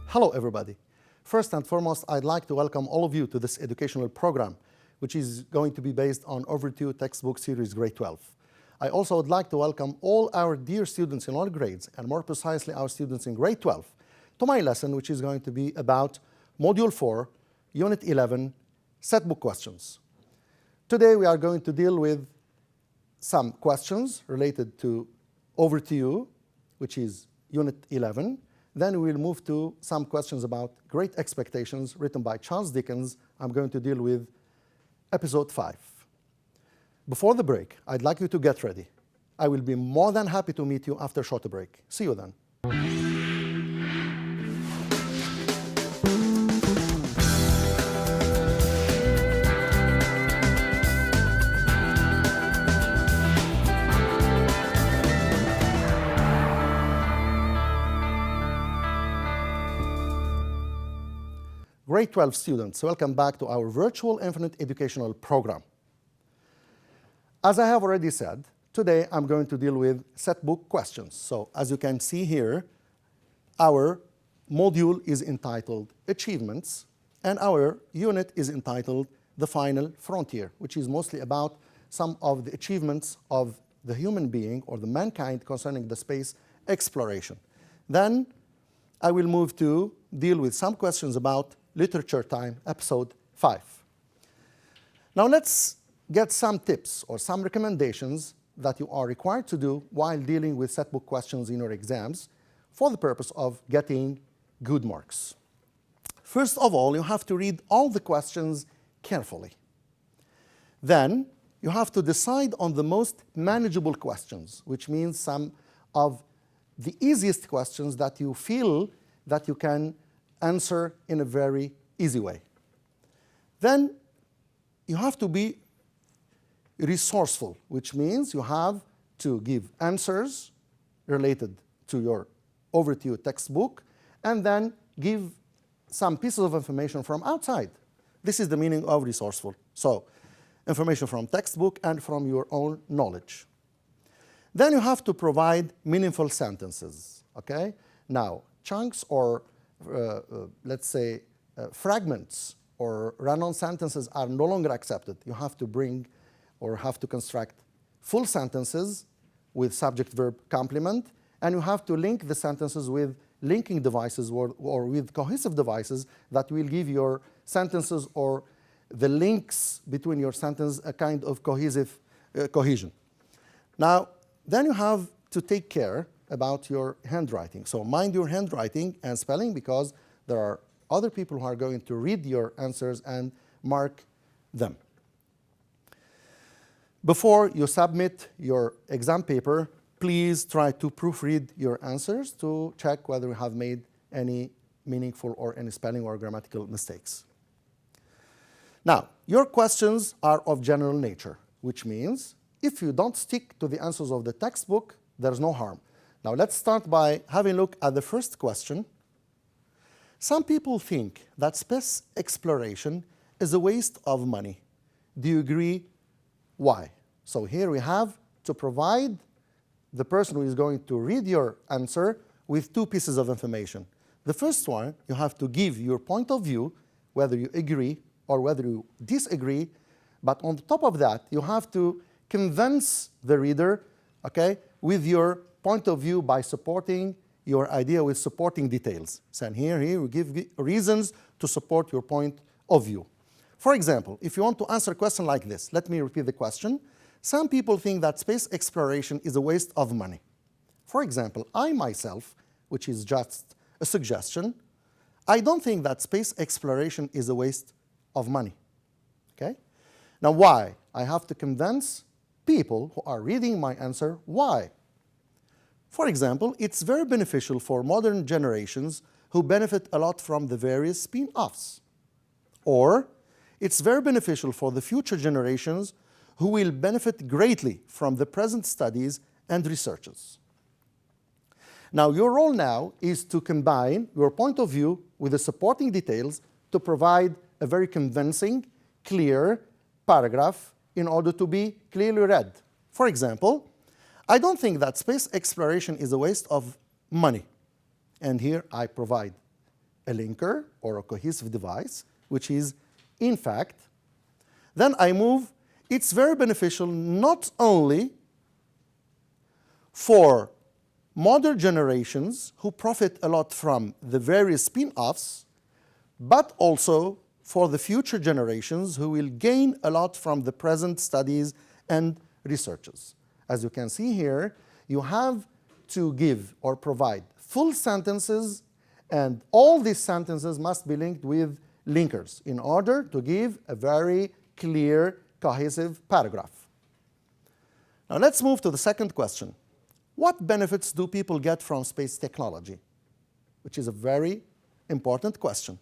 Hello everybody. First and foremost, I'd like to welcome all of you to this educational program, which is going to be based on Overview Textbook Series Grade 12. I also would like to welcome all our dear students in all grades, and more precisely our students in Grade 12, to my lesson, which is going to be about Module 4, Unit 11, Set Book Questions. Today we are going to deal with some questions related to Overview, which is Unit 11. Then we'll move to some questions about Great Expectations, written by Charles Dickens. I'm going to deal with Episode 5. Before the break, I'd like you to get ready. I will be more than happy to meet you after a short break. See you then. Grade 12 students, welcome back to our virtual infinite educational program. As I have already said, today I'm going to deal with set book questions. So as you can see here, our module is entitled Achievements, and our unit is entitled The Final Frontier, which is mostly about some of the achievements of the human being or the mankind concerning the space exploration. Then I will move to deal with some questions about Literature Time, Episode 5. Now let's get some tips or some recommendations that you are required to do while dealing with set book questions in your exams for the purpose of getting good marks. First of all, you have to read all the questions carefully. Then you have to decide on the most manageable questions, which means some of the easiest questions that you feel that you can answer in a very easy way. Then you have to be resourceful, which means you have to give answers related to your Overview textbook and then give some pieces of information from outside. This is the meaning of resourceful. So information from textbook and from your own knowledge. Then you have to provide meaningful sentences, okay? Now, chunks or let's say fragments or run-on sentences are no longer accepted. You have to bring or have to construct full sentences with subject-verb complement, and you have to link the sentences with linking devices or with cohesive devices that will give your sentences or the links between your sentence a kind of cohesive cohesion. Now, then you have to take care about your handwriting. So mind your handwriting and spelling, because there are other people who are going to read your answers and mark them. Before you submit your exam paper, please try to proofread your answers to check whether you have made any meaningful or any spelling or grammatical mistakes. Now, your questions are of general nature, which means if you don't stick to the answers of the textbook, there's no harm. Now let's start by having a look at the first question. Some people think that space exploration is a waste of money. Do you agree? Why? So here we have to provide the person who is going to read your answer with two pieces of information. The first one, you have to give your point of view, whether you agree or whether you disagree, but on top of that, you have to convince the reader, okay, with your point of view by supporting your idea with supporting details. So here we give reasons to support your point of view. For example, if you want to answer a question like this, let me repeat the question. Some people think that space exploration is a waste of money. For example, I myself, which is just a suggestion, I don't think that space exploration is a waste of money. Okay? Now why? I have to convince people who are reading my answer why. For example, it's very beneficial for modern generations who benefit a lot from the various spin-offs. Or it's very beneficial for the future generations who will benefit greatly from the present studies and researches. Now, your role now is to combine your point of view with the supporting details to provide a very convincing, clear paragraph in order to be clearly read. For example, I don't think that space exploration is a waste of money. And here I provide a linker or a cohesive device, which is in fact. Then I move, it's very beneficial not only for modern generations who profit a lot from the various spin-offs, but also for the future generations who will gain a lot from the present studies and researches. As you can see here, you have to give or provide full sentences, and all these sentences must be linked with linkers in order to give a very clear, cohesive paragraph. Now let's move to the second question. What benefits do people get from space technology? Which is a very important question.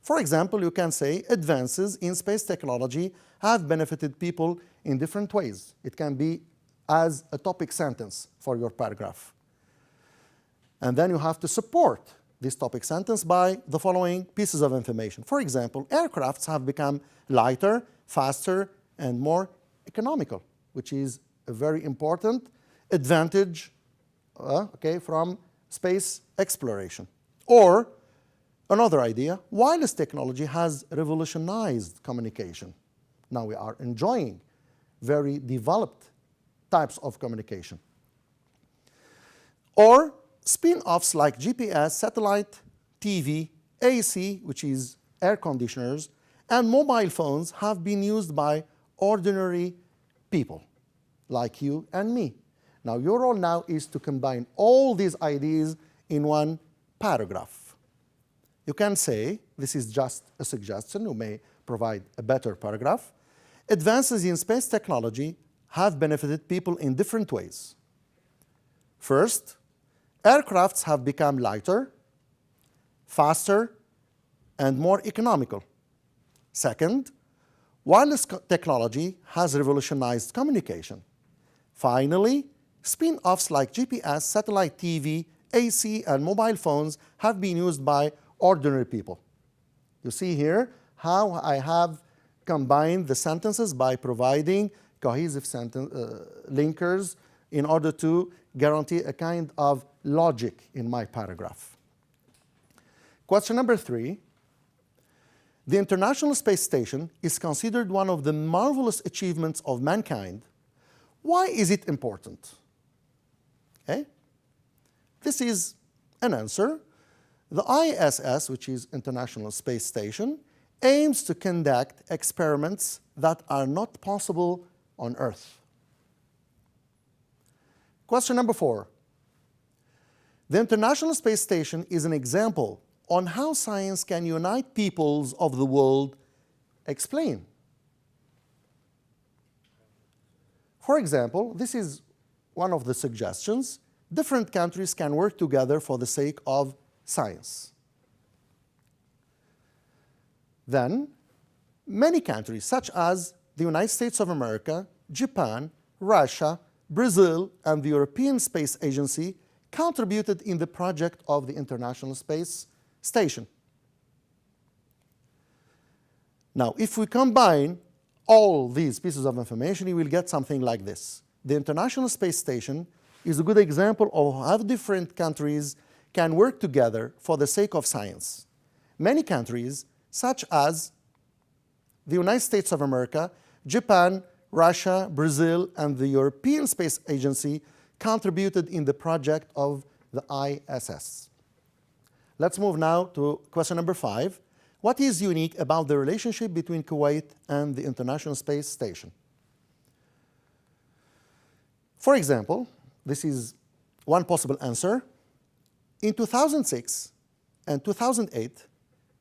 For example, you can say advances in space technology have benefited people in different ways. It can be as a topic sentence for your paragraph. And then you have to support this topic sentence by the following pieces of information. For example, aircrafts have become lighter, faster, and more economical, which is a very important advantage from space exploration. Or another idea, wireless technology has revolutionized communication. Now we are enjoying very developed types of communication. Or spin-offs like GPS, satellite, TV, AC, which is air conditioners, and mobile phones have been used by ordinary people like you and me. Now your role now is to combine all these ideas in one paragraph. You can say, this is just a suggestion, you may provide a better paragraph. Advances in space technology have benefited people in different ways. First, aircrafts have become lighter, faster, and more economical. Second, wireless technology has revolutionized communication. Finally, spin-offs like GPS, satellite TV, AC, and mobile phones have been used by ordinary people. You see here how I have combined the sentences by providing cohesive linkers in order to guarantee a kind of logic in my paragraph. Question number 3. The International Space Station is considered one of the marvelous achievements of mankind. Why is it important? Okay? This is an answer. The ISS, which is International Space Station, aims to conduct experiments that are not possible on Earth. Question number 4. The International Space Station is an example on how science can unite peoples of the world. Explain. For example, this is one of the suggestions. Different countries can work together for the sake of science. Then, many countries, such as the United States of America, Japan, Russia, Brazil, and the European Space Agency, contributed in the project of the International Space Station. Now, if we combine all these pieces of information, you will get something like this. The International Space Station is a good example of how different countries can work together for the sake of science. Many countries, such as the United States of America, Japan, Russia, Brazil, and the European Space Agency, contributed in the project of the ISS. Let's move now to question number 5. What is unique about the relationship between Kuwait and the International Space Station? For example, this is one possible answer. In 2006 and 2008,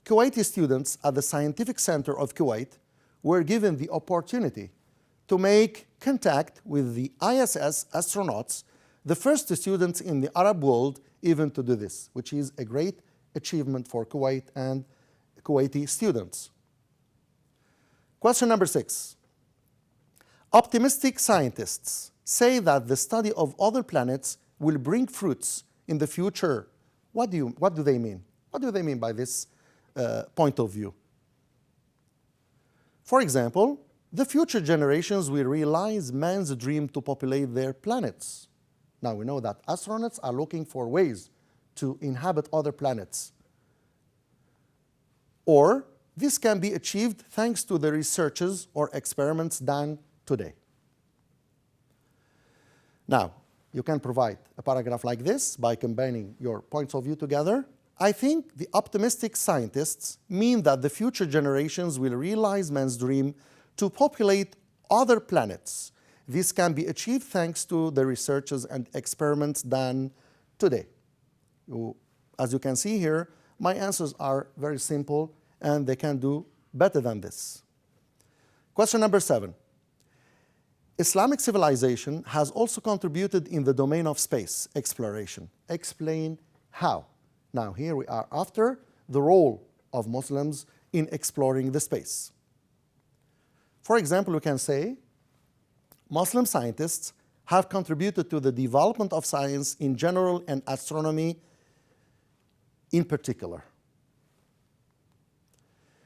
Kuwaiti students at the Scientific Center of Kuwait were given the opportunity to make contact with the ISS astronauts, the first students in the Arab world even to do this, which is a great achievement for Kuwait and Kuwaiti students. Question number 6. Optimistic scientists say that the study of other planets will bring fruits in the future. What do they mean? What do they mean by this point of view? For example, the future generations will realize man's dream to populate their planets. Now we know that astronauts are looking for ways to inhabit other planets. or this can be achieved thanks to the researches or experiments done today. Now, you can provide a paragraph like this by combining your points of view together. I think the optimistic scientists mean that the future generations will realize man's dream to populate other planets. This can be achieved thanks to the researches and experiments done today. As you can see here, my answers are very simple and they can do better than this. Question number 7. Islamic civilization has also contributed in the domain of space exploration. Explain how. Now here we are after the role of Muslims in exploring the space. For example, we can say Muslim scientists have contributed to the development of science in general and astronomy in particular.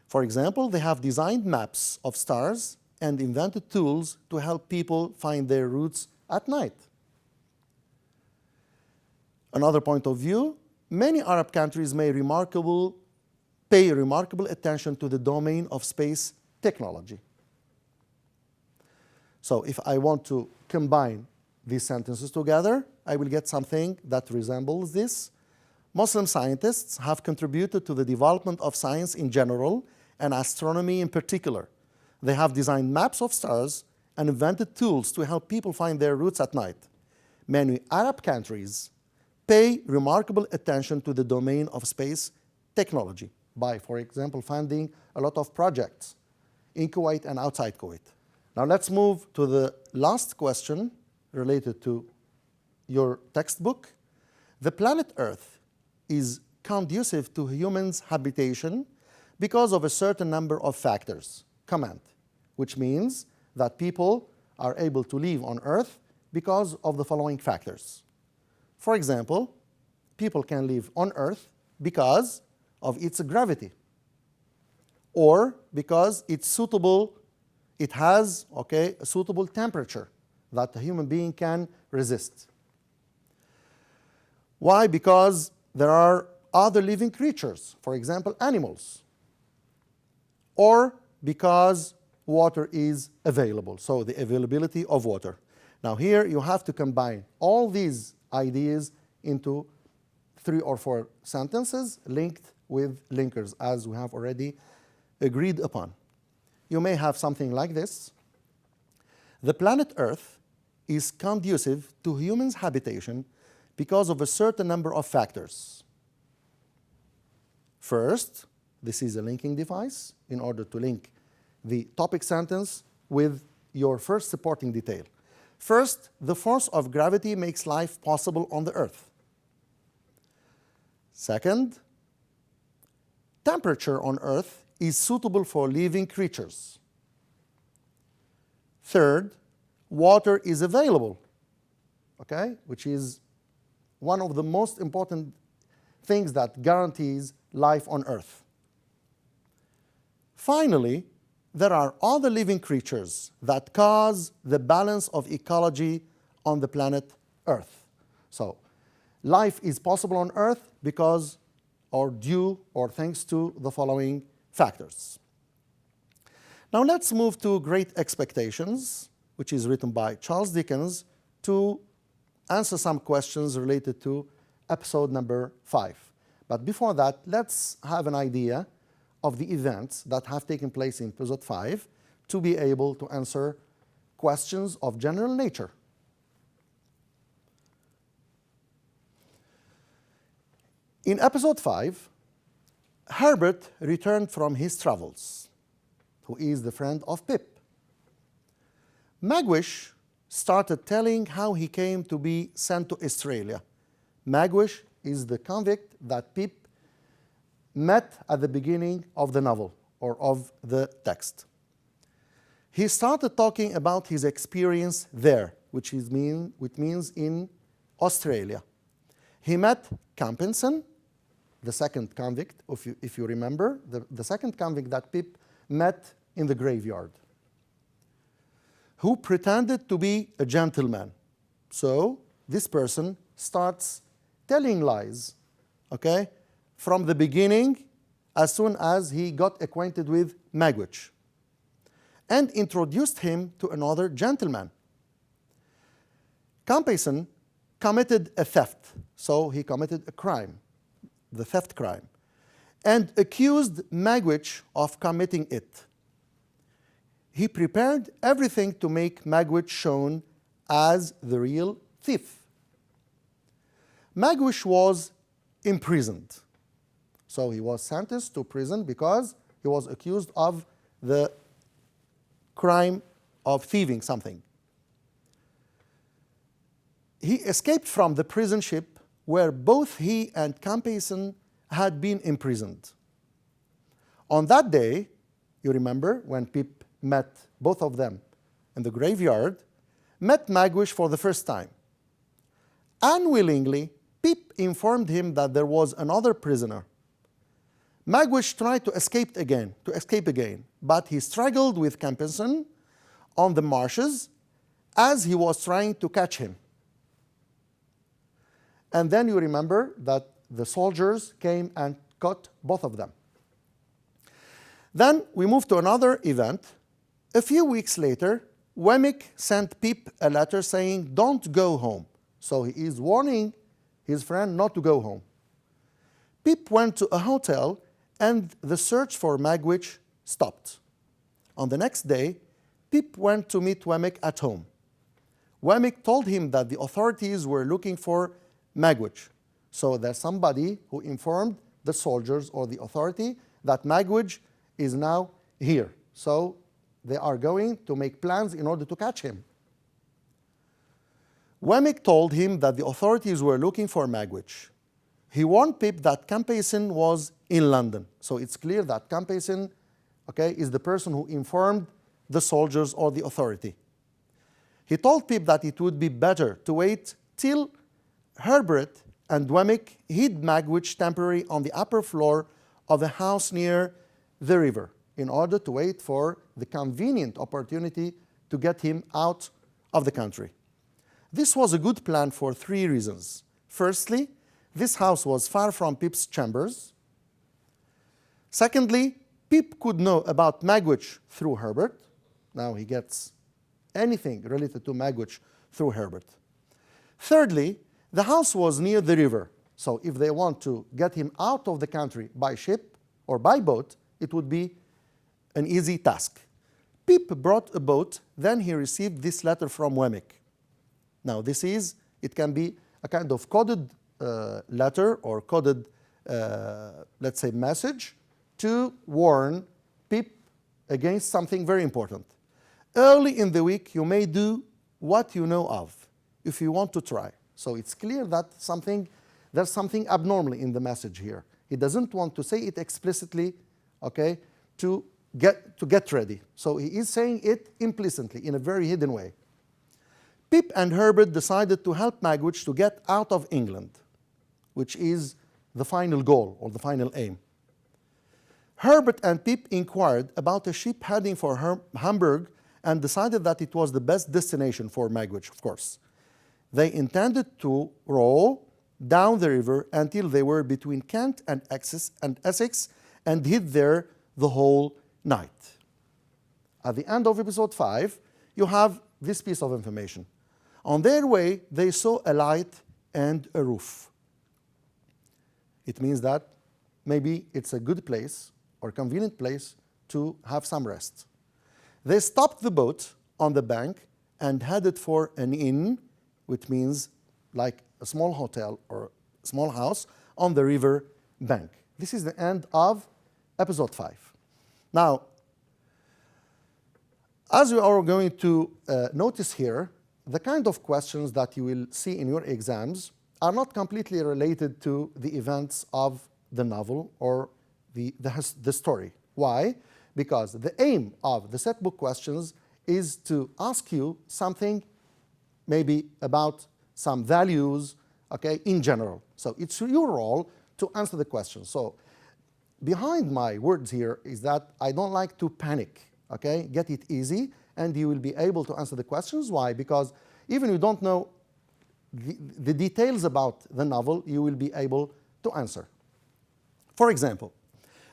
For example, they have designed maps of stars and invented tools to help people find their routes at night. Another point of view, many Arab countries pay remarkable attention to the domain of space technology. So if I want to combine these sentences together, I will get something that resembles this. Muslim scientists have contributed to the development of science in general and astronomy in particular. They have designed maps of stars and invented tools to help people find their routes at night. Many Arab countries pay remarkable attention to the domain of space technology by, for example, funding a lot of projects in Kuwait and outside Kuwait. Now let's move to the last question related to your textbook. The planet Earth is conducive to humans' habitation because of a certain number of factors. Comment, which means that people are able to live on Earth because of the following factors. For example, people can live on Earth because of its gravity, or because it's suitable, it has a suitable temperature that a human being can resist. Why? Because there are other living creatures, for example, animals, or because water is available, so the availability of water. Now here you have to combine all these ideas into 3 or 4 sentences linked with linkers, as we have already agreed upon. You may have something like this. The planet Earth is conducive to humans' habitation because of a certain number of factors. First, this is a linking device in order to link the topic sentence with your first supporting detail. First, the force of gravity makes life possible on the Earth. Second, temperature on Earth is suitable for living creatures. Third, water is available, which is one of the most important things that guarantees life on Earth. Finally, there are other living creatures that cause the balance of ecology on the planet Earth. So, life is possible on Earth because or due or thanks to the following factors. Now let's move to Great Expectations, which is written by Charles Dickens, to answer some questions related to episode number 5. But before that, let's have an idea of the events that have taken place in episode 5 to be able to answer questions of general nature. In episode 5, Herbert returned from his travels, who is the friend of Pip. Magwitch started telling how he came to be sent to Australia. Magwitch is the convict that Pip met at the beginning of the novel or of the text. He started talking about his experience there, which means in Australia. He met Campinson, the second convict, if you remember, the second convict that Pip met in the graveyard, who pretended to be a gentleman. So this person starts telling lies, from the beginning as soon as he got acquainted with Magwitch and introduced him to another gentleman. Compeyson committed a theft, so he committed a crime, the theft crime, and accused Magwitch of committing it. He prepared everything to make Magwitch shown as the real thief. Magwitch was imprisoned. So he was sentenced to prison because he was accused of the crime of thieving something. He escaped from the prison ship where both he and Compeyson had been imprisoned. On that day, you remember when Pip met both of them in the graveyard, met Magwitch for the first time. Unwillingly, Pip informed him that there was another prisoner. Magwitch tried to escape again, but he struggled with Compeyson on the marshes as he was trying to catch him. And then you remember that the soldiers came and caught both of them. Then we move to another event. A few weeks later, Wemmick sent Pip a letter saying, "Don't go home." So he is warning his friend not to go home. Pip went to a hotel and the search for Magwitch stopped. On the next day, Pip went to meet Wemmick at home. Wemmick told him that the authorities were looking for Magwitch. So there's somebody who informed the soldiers or the authority that Magwitch is now here. So they are going to make plans in order to catch him. Wemmick told him that the authorities were looking for Magwitch. He warned Pip that Compeyson was in London. So it's clear that Compeyson, is the person who informed the soldiers or the authority. He told Pip that it would be better to wait till Herbert and Wemmick hid Magwitch temporarily on the upper floor of a house near the river in order to wait for the convenient opportunity to get him out of the country. This was a good plan for three reasons. Firstly, this house was far from Pip's chambers. Secondly, Pip could know about Magwitch through Herbert. Now he gets anything related to Magwitch through Herbert. Thirdly, the house was near the river. So if they want to get him out of the country by ship or by boat, it would be an easy task. Pip brought a boat, then he received this letter from Wemmick. Now it can be a kind of coded letter or coded, let's say, message to warn Pip against something very important. Early in the week, you may do what you know of if you want to try. So it's clear that there's something abnormal in the message here. He doesn't want to say it explicitly, to get ready. So he is saying it implicitly in a very hidden way. Pip and Herbert decided to help Magwitch to get out of England, which is the final goal or the final aim. Herbert and Pip inquired about a ship heading for Hamburg and decided that it was the best destination for Magwitch, of course. They intended to row down the river until they were between Kent and Essex and hid there the whole night. At the end of episode 5, you have this piece of information. On their way, they saw a light and a roof. It means that maybe it's a good place or convenient place to have some rest. They stopped the boat on the bank and headed for an inn, which means like a small hotel or small house on the river bank. This is the end of episode 5. Now, as you are going to notice here, the kind of questions that you will see in your exams are not completely related to the events of the novel or the story. Why? Because the aim of the set book questions is to ask you something maybe about some values, in general. So it's your role to answer the question. So behind my words here is that I don't like to panic, Get it easy, and you will be able to answer the questions. Why? Because even if you don't know the details about the novel, you will be able to answer. For example,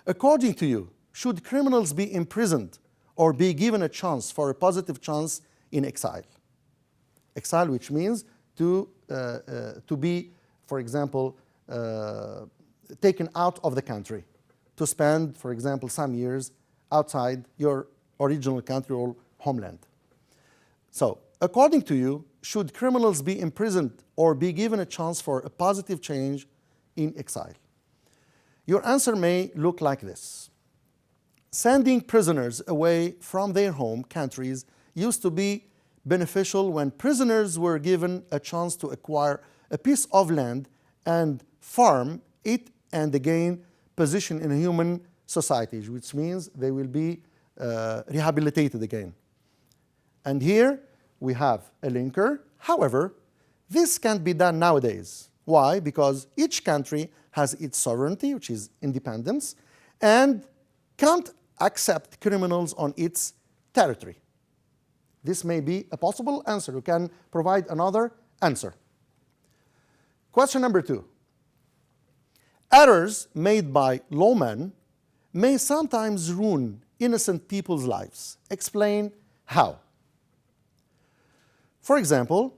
According to you, should criminals be imprisoned or be given a chance for a positive chance in exile? Exile, which means to be, for example, taken out of the country, to spend, for example, some years outside your original country or homeland. So, according to you, should criminals be imprisoned or be given a chance for a positive change in exile? Your answer may look like this. Sending prisoners away from their home countries used to be beneficial when prisoners were given a chance to acquire a piece of land and farm it and gain position in a human society, which means they will be rehabilitated again. And here we have a linker. However, this can't be done nowadays. Why? Because each country has its sovereignty, which is independence, and can't accept criminals on its territory. This may be a possible answer. You can provide another answer. Question number 2. Errors made by lawmen may sometimes ruin innocent people's lives. Explain how. For example,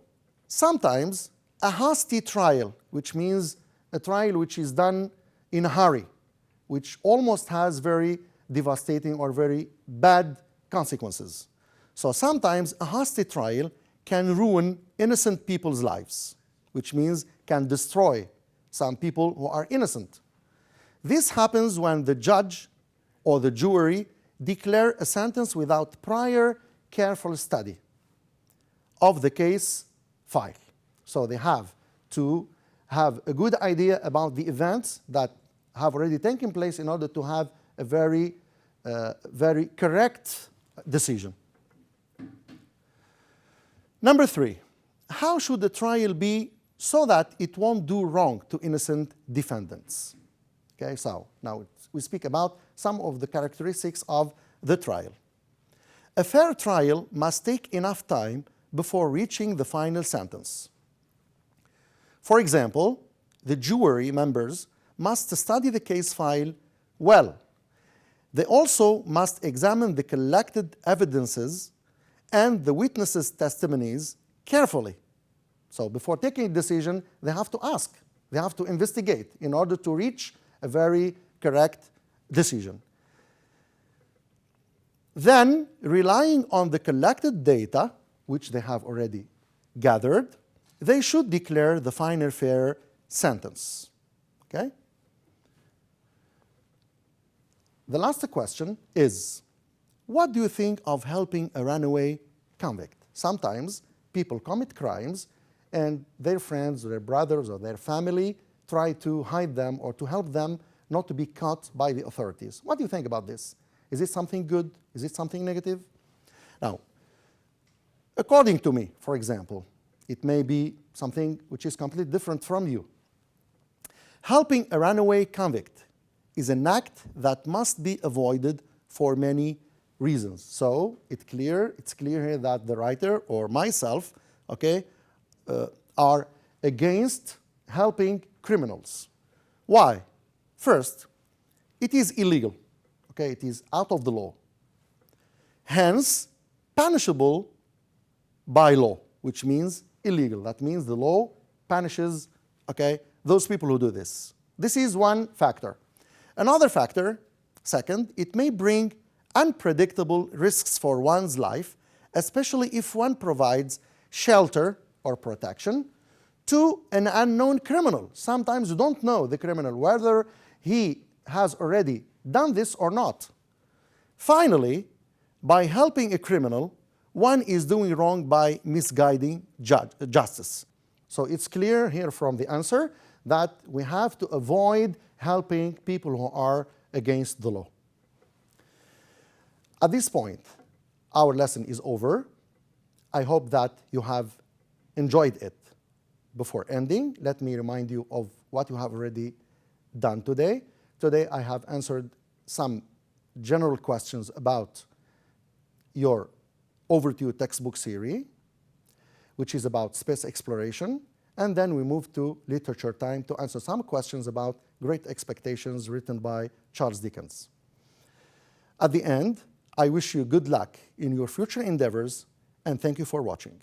sometimes a hasty trial, which means a trial which is done in a hurry, which almost has very devastating or very bad consequences. So sometimes a hasty trial can ruin innocent people's lives, which means can destroy some people who are innocent. This happens when the judge or the jury declare a sentence without prior careful study of the case file. So they have to have a good idea about the events that have already taken place in order to have a very correct decision. Number 3, how should the trial be so that it won't do wrong to innocent defendants? Okay, so now we speak about some of the characteristics of the trial. A fair trial must take enough time before reaching the final sentence. For example, the jury members must study the case file well. They also must examine the collected evidences and the witnesses' testimonies carefully. So before taking a decision, they have to ask, they have to investigate in order to reach a very correct decision. Then, relying on the collected data, which they have already gathered, they should declare the final fair sentence. Okay? The last question is, what do you think of helping a runaway convict? Sometimes people commit crimes and their friends or their brothers or their family try to hide them or to help them not to be caught by the authorities. What do you think about this? Is it something good? Is it something negative? Now, according to me, for example, it may be something which is completely different from you. Helping a runaway convict is an act that must be avoided for many reasons. So it's clear here that the writer or myself, okay, are against helping criminals. Why? First, it is illegal. Okay, it is out of the law. Hence, punishable by law, which means illegal. That means the law punishes, okay, those people who do this. This is one factor. Another factor, second, it may bring unpredictable risks for one's life, especially if one provides shelter or protection to an unknown criminal. Sometimes you don't know the criminal, whether he has already done this or not. Finally, by helping a criminal, one is doing wrong by misguiding justice. So it's clear here from the answer that we have to avoid helping people who are against the law. At this point, our lesson is over. I hope that you have enjoyed it. Before ending, let me remind you of what you have already done today. Today, I have answered some general questions about your Overview textbook series, which is about space exploration. And then we move to literature time to answer some questions about Great Expectations, written by Charles Dickens. At the end, I wish you good luck in your future endeavors, and thank you for watching.